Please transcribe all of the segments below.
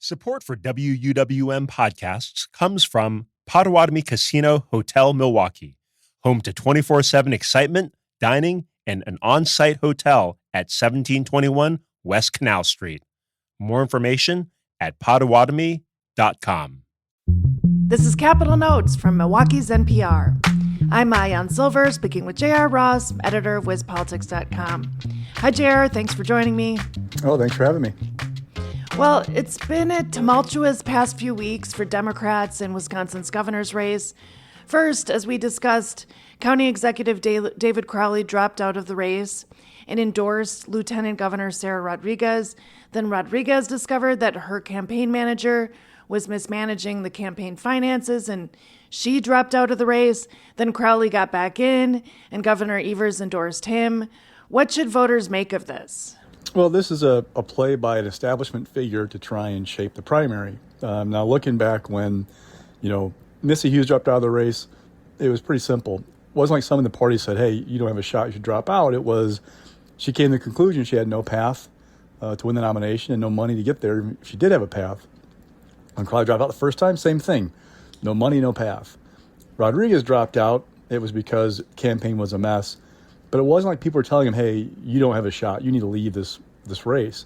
Support for WUWM podcasts comes from Potawatomi Casino Hotel Milwaukee, home to 24/7 excitement, dining, and an on-site hotel at 1721 West Canal Street. More information at potawatomi.com. This is Capital Notes from Milwaukee's NPR. I'm Maayan Silver, speaking with J.R. Ross, editor of WizPolitics.com. Hi, J.R. Thanks for joining me. Oh, thanks for having me. Well, it's been a tumultuous past few weeks for Democrats in Wisconsin's governor's race. First, as we discussed, County Executive David Crowley dropped out of the race and endorsed Lieutenant Governor Sarah Rodriguez. Then Rodriguez discovered that her campaign manager was mismanaging the campaign finances, and she dropped out of the race. Then Crowley got back in, and Governor Evers endorsed him. What should voters make of this? Well, this is a play by an establishment figure to try and shape the primary. Now, looking back when, Missy Hughes dropped out of the race, it was pretty simple. It wasn't like some in the party said, hey, you don't have a shot, you should drop out. It was, she came to the conclusion she had no path to win the nomination and no money to get there. She did have a path. When Crowley dropped out the first time, same thing. No money, no path. Rodriguez dropped out. It was because the campaign was a mess. But it wasn't like people were telling him, hey, you don't have a shot. You need to leave this race.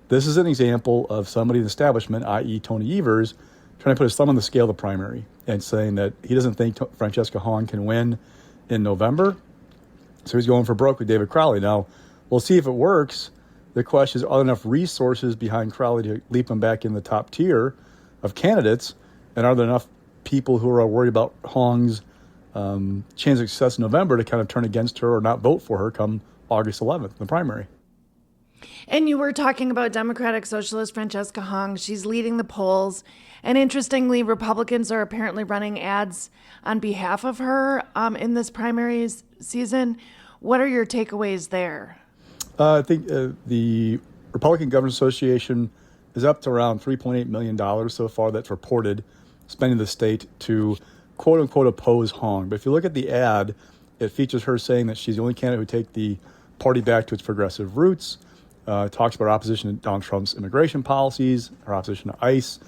This is an example of somebody in the establishment, i.e. Tony Evers, trying to put his thumb on the scale of the primary and saying that he doesn't think Francesca Hong can win in November. So he's going for broke with David Crowley. Now, we'll see if it works. The question is, are there enough resources behind Crowley to leap him back in the top tier of candidates? And are there enough people who are worried about Hong's chance of success in November to kind of turn against her or not vote for her come August 11th, the primary? And you were talking about Democratic Socialist Francesca Hong. She's leading the polls. And interestingly, Republicans are apparently running ads on behalf of her in this primary season. What are your takeaways there? I think the Republican Governors Association is up to around $3.8 million so far that's reported spending the state to quote-unquote oppose Hong. But if you look at the ad, it features her saying that she's the only candidate who would take the party back to its progressive roots, talks about her opposition to Donald Trump's immigration policies, her opposition to ICE.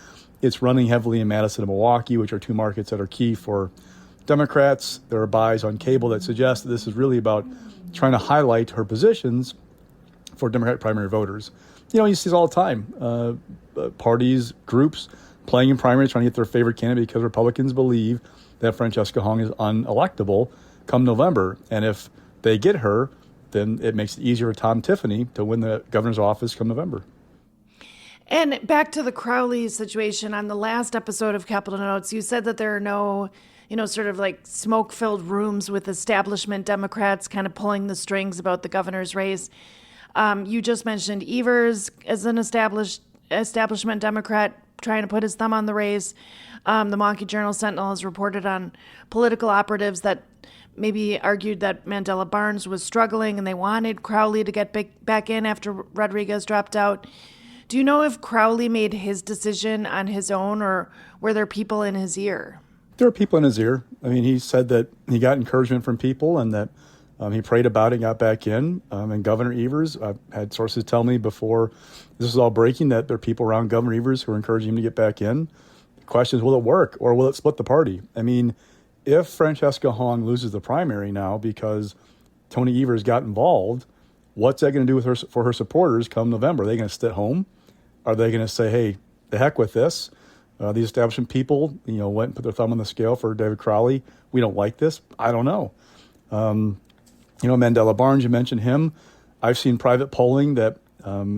It's running heavily in Madison and Milwaukee, which are two markets that are key for Democrats. There are buys on cable that suggest that this is really about trying to highlight her positions for Democratic primary voters. You see this all the time. Parties, groups playing in primaries, trying to get their favorite candidate because Republicans believe that Francesca Hong is unelectable come November. And if they get her, then it makes it easier for Tom Tiffany to win the governor's office come November. And back to the Crowley situation, on the last episode of Capital Notes, you said that there are no, sort of like smoke-filled rooms with establishment Democrats kind of pulling the strings about the governor's race. You just mentioned Evers as an establishment Democrat trying to put his thumb on the race. The Milwaukee Journal-Sentinel has reported on political operatives that maybe argued that Mandela Barnes was struggling and they wanted Crowley to get back in after Rodriguez dropped out. Do you know if Crowley made his decision on his own, or were there people in his ear? There are people in his ear. I mean, he said that he got encouragement from people and that he prayed about it and got back in. And Governor Evers, I've had sources tell me before this was all breaking that there are people around Governor Evers who are encouraging him to get back in. The question is, will it work or will it split the party? I mean, if Francesca Hong loses the primary now because Tony Evers got involved, what's that going to do with her for her supporters come November? Are they going to sit home? Are they going to say, hey, the heck with this? These establishment people, went and put their thumb on the scale for David Crowley. We don't like this. I don't know. Mandela Barnes, you mentioned him. I've seen private polling that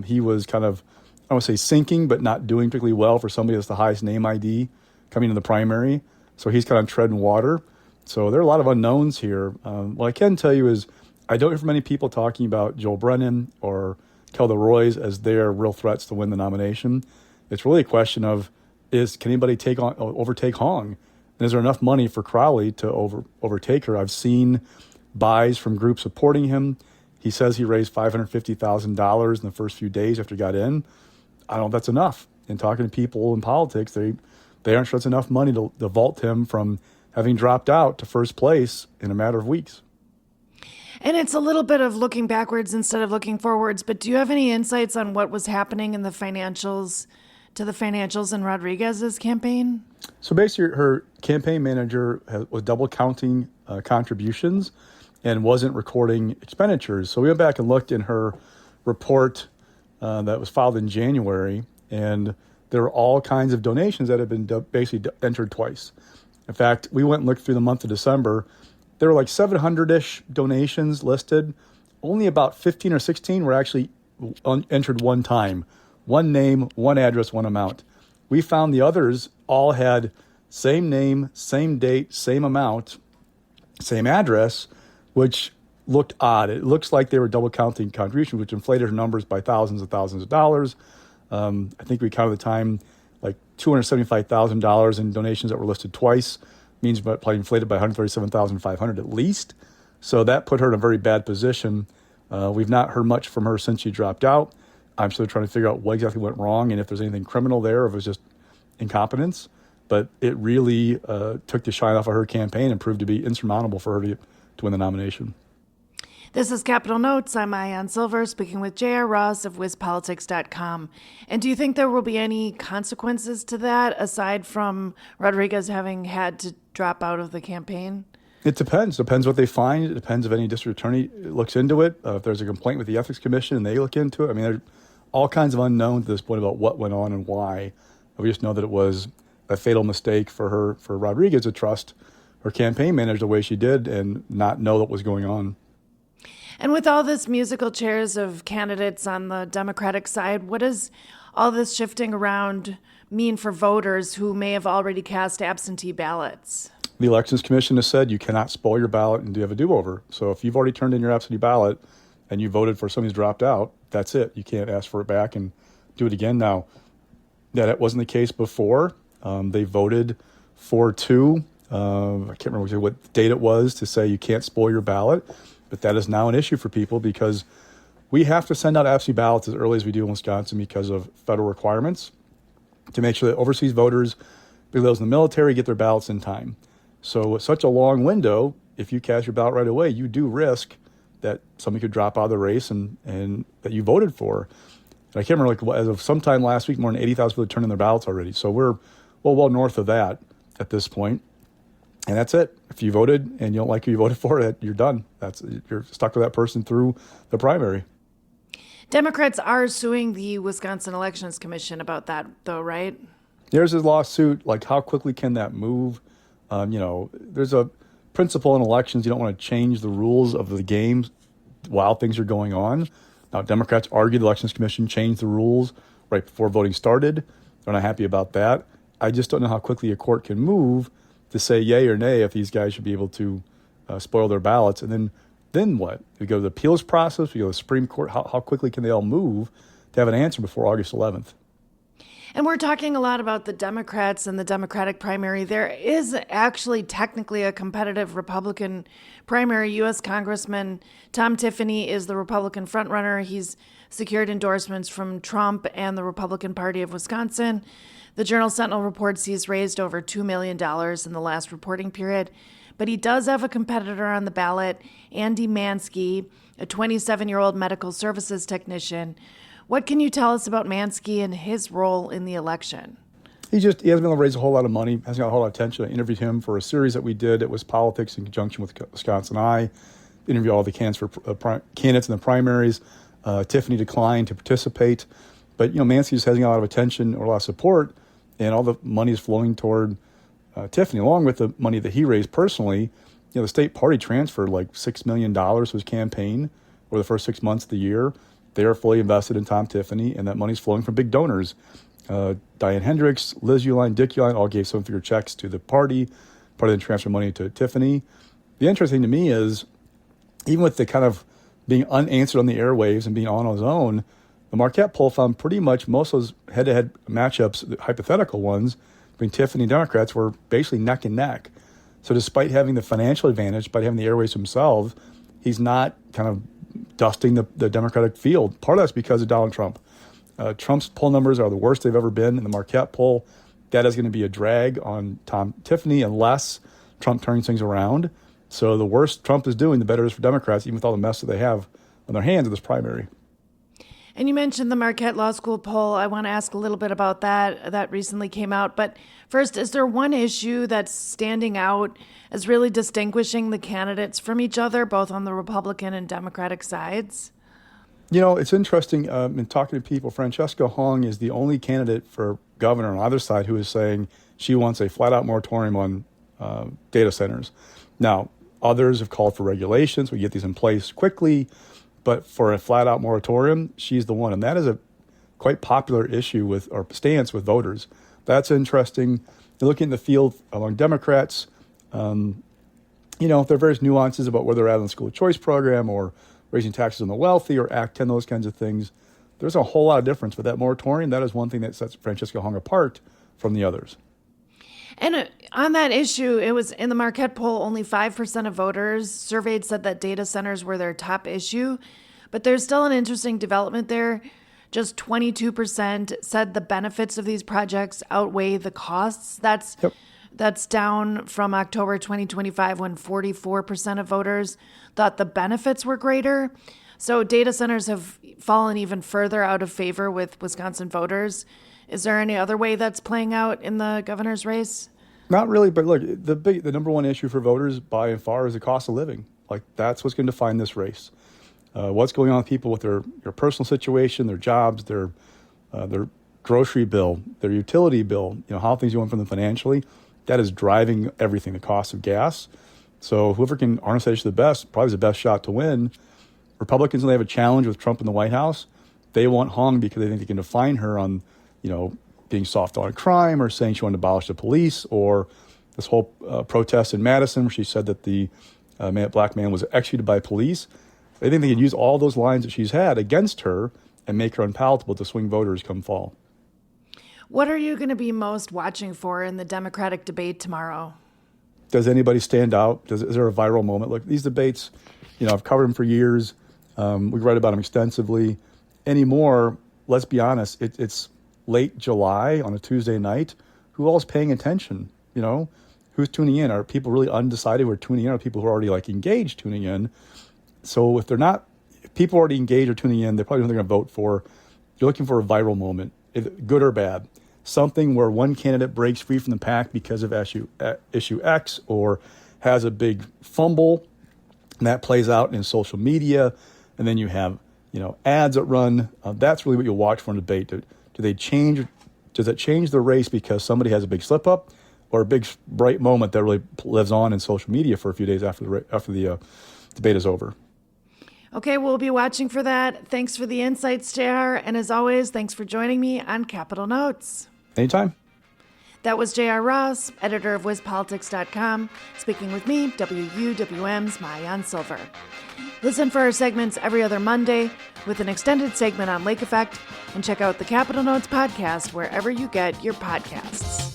he was kind of, I don't want to say sinking, but not doing particularly well for somebody that's the highest name ID coming in the primary. So he's kind of treading water. So there are a lot of unknowns here. What I can tell you is I don't hear from many people talking about Joel Brennan or Kelda Roys as their real threats to win the nomination. It's really a question of, can anybody overtake Hong? And is there enough money for Crowley to overtake her? I've seen buys from groups supporting him. He says he raised $550,000 in the first few days after he got in. I don't know if that's enough. In talking to people in politics, they aren't sure it's enough money to vault him from having dropped out to first place in a matter of weeks. And it's a little bit of looking backwards instead of looking forwards, but do you have any insights on what was happening in the financials to the financials in Rodriguez's campaign? So basically, her campaign manager was double counting contributions and wasn't recording expenditures. So we went back and looked in her report that was filed in January, and there were all kinds of donations that had been basically entered twice. In fact, we went and looked through the month of December. There were like 700-ish donations listed. Only about 15 or 16 were actually entered one time. One name, one address, one amount. We found the others all had same name, same date, same amount, same address, which looked odd. It looks like they were double counting contributions, which inflated her numbers by thousands and thousands of dollars. I think we counted at the time like $275,000 in donations that were listed twice, means probably inflated by $137,500 at least. So that put her in a very bad position. We've not heard much from her since she dropped out. I'm still trying to figure out what exactly went wrong and if there's anything criminal there or if it was just incompetence. But it really took the shine off of her campaign and proved to be insurmountable for her to win the nomination. This is Capital Notes. I'm Maayan Silver, speaking with J.R. Ross of WizPolitics.com. And do you think there will be any consequences to that, aside from Rodriguez having had to drop out of the campaign? It depends. Depends what they find. It depends if any district attorney looks into it. If there's a complaint with the Ethics Commission and they look into it. I mean, there are all kinds of unknowns at this point about what went on and why. We just know that it was a fatal mistake for Rodriguez to trust her campaign manager the way she did and not know what was going on. And with all this musical chairs of candidates on the Democratic side, what does all this shifting around mean for voters who may have already cast absentee ballots? The Elections Commission has said you cannot spoil your ballot and have a do-over. So if you've already turned in your absentee ballot and you voted for somebody who's dropped out, that's it. You can't ask for it back and do it again. Now, that wasn't the case before. They voted 4-2. I can't remember what date it was to say you can't spoil your ballot. But that is now an issue for people because we have to send out absentee ballots as early as we do in Wisconsin because of federal requirements to make sure that overseas voters, those in the military, get their ballots in time. So with such a long window, if you cast your ballot right away, you do risk that somebody could drop out of the race and that you voted for. And I can't remember, as of sometime last week, more than 80,000 people turned in their ballots already. So we're well north of that at this point. And that's it. If you voted and you don't like who you voted for, you're done. You're stuck with that person through the primary. Democrats are suing the Wisconsin Elections Commission about that, though, right? There's a lawsuit. Like, how quickly can that move? There's a principle in elections. You don't want to change the rules of the game while things are going on. Now, Democrats argue the Elections Commission changed the rules right before voting started. They're not happy about that. I just don't know how quickly a court can move to say yay or nay if these guys should be able to spoil their ballots. And then what? We go to the appeals process, we go to the Supreme Court. How quickly can they all move to have an answer before August 11th? And we're talking a lot about the Democrats and the Democratic primary. There is actually technically a competitive Republican primary. U.S. Congressman Tom Tiffany is the Republican frontrunner. He's secured endorsements from Trump and the Republican Party of Wisconsin. The Journal-Sentinel reports he's raised over $2 million in the last reporting period. But he does have a competitor on the ballot, Andy Mansky, a 27-year-old medical services technician. What can you tell us about Mansky and his role in the election? He hasn't been able to raise a whole lot of money, hasn't got a whole lot of attention. I interviewed him for a series that we did. It was Politics in conjunction with Wisconsin Eye. Interviewed all the candidates in the primaries. Tiffany declined to participate. But, Mansky just hasn't got a lot of attention or a lot of support. And all the money is flowing toward Tiffany, along with the money that he raised personally. The state party transferred like $6 million to his campaign over the first 6 months of the year. They are fully invested in Tom Tiffany, and that money is flowing from big donors. Diane Hendricks, Liz Uline, Dick Uline all gave seven-figure checks to the party. Part of them transferred money to Tiffany. The interesting to me is, even with the kind of being unanswered on the airwaves and being on his own, the Marquette poll found pretty much most of those head-to-head matchups, the hypothetical ones, between Tiffany and Democrats were basically neck and neck. So despite having the financial advantage, despite having the airwaves himself, he's not kind of dusting the Democratic field. Part of that's because of Donald Trump. Trump's poll numbers are the worst they've ever been in the Marquette poll. That is going to be a drag on Tom Tiffany unless Trump turns things around. So the worse Trump is doing, the better it is for Democrats, even with all the mess that they have on their hands in this primary. And you mentioned the Marquette Law School poll. I want to ask a little bit about that. That recently came out. But first, is there one issue that's standing out as really distinguishing the candidates from each other, both on the Republican and Democratic sides? It's interesting in talking to people. Francesca Hong is the only candidate for governor on either side who is saying she wants a flat-out moratorium on data centers. Now, others have called for regulations. We get these in place quickly. But for a flat-out moratorium, she's the one. And that is a quite popular issue or stance with voters. That's interesting. You're looking in the field among Democrats. There are various nuances about where they're at on the school choice program or raising taxes on the wealthy or Act 10, those kinds of things. There's a whole lot of difference. But that moratorium, that is one thing that sets Francesca Hong apart from the others. And on that issue, it was in the Marquette poll, only 5% of voters surveyed said that data centers were their top issue. But there's still an interesting development there. Just 22% said the benefits of these projects outweigh the costs. That's down from October 2025 when 44% of voters thought the benefits were greater. So data centers have fallen even further out of favor with Wisconsin voters. Is there any other way that's playing out in the governor's race? Not really, but look, the number one issue for voters by and far is the cost of living. Like, that's what's going to define this race. What's going on with people with their personal situation, their jobs, their grocery bill, their utility bill, how things are going for them financially. That is driving everything, the cost of gas. So whoever can harness that issue the best, probably is the best shot to win. Republicans, when they have a challenge with Trump in the White House, they want Hong because they think they can define her on, being soft on crime or saying she wanted to abolish the police, or this whole protest in Madison where she said that the black man was executed by police. They think they can use all those lines that she's had against her and make her unpalatable to swing voters come fall. What are you going to be most watching for in the Democratic debate tomorrow? Does anybody stand out? Is there a viral moment? Look, these debates, I've covered them for years. We write about them extensively. Anymore, let's be honest, it's late July on a Tuesday night. Who all is paying attention? Who's tuning in? Are people really undecided who are tuning in? Are people who are already engaged tuning in? So if people already engaged or tuning in, they're probably who they're going to vote for. You're looking for a viral moment, good or bad. Something where one candidate breaks free from the pack because of issue X or has a big fumble, and that plays out in social media. And then you have, ads that run. That's really what you'll watch for in a debate. Does it change the race because somebody has a big slip up, or a big bright moment that really lives on in social media for a few days after the debate is over? Okay, we'll be watching for that. Thanks for the insights, JR. And as always, thanks for joining me on Capitol Notes. Anytime. That was JR Ross, editor of WizPolitics.com, speaking with me, WUWM's Maayan Silver. Listen for our segments every other Monday with an extended segment on Lake Effect, and check out the Capitol Notes podcast wherever you get your podcasts.